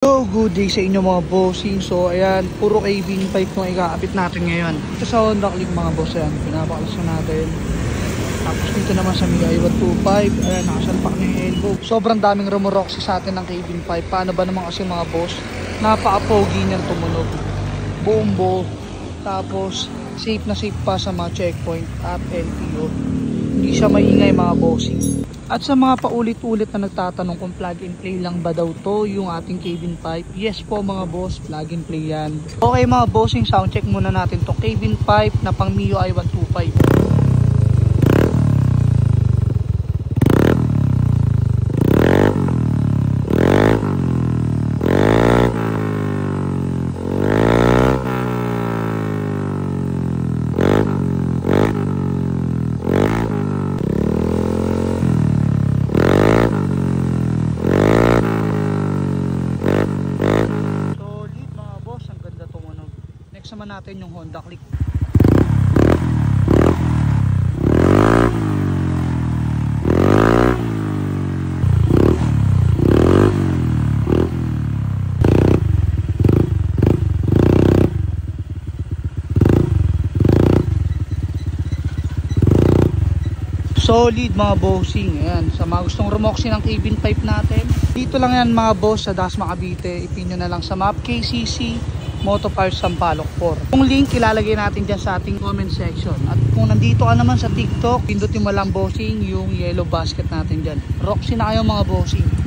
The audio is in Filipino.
So, good day sa inyo mga bossing. So, ayan, puro Kevin 5 yung ikakapit natin ngayon. Ito sa Honda Click mga boss, ayan, pinapakalas na natin. Tapos dito naman sa Miyagi 125, ayan, nakasalpak na yung elbow. Sobrang daming rumoroxy sa atin ng Kevin 5. Paano ba naman kasi mga boss? Napaka-pogi niyang tumunog. Buong buo. Tapos, safe na safe pa sa mga checkpoint at LTO. Hindi siya maingay mga bossing. At sa mga paulit-ulit na nagtatanong kung plug and play lang ba daw to yung ating Kevin 5, yes po mga boss, plug and play yan. Okay mga bossing, sound check muna natin to Kevin 5 na pang Miyagi 125. Next naman natin yung Honda Click. Solid mga bossing. Ayan, sa mga gustong rumoxy ng Kevin 5 natin, dito lang yan mga boss sa Dasma Cavite. Ipin nyo na lang sa map KCC Moto Parts Sampaloc 4. Yung link ilalagay natin dyan sa ating comment section. At kung nandito ka naman sa TikTok, pindutin mo lang bossing yung yellow basket natin dyan. Roxy na kayo mga bossing.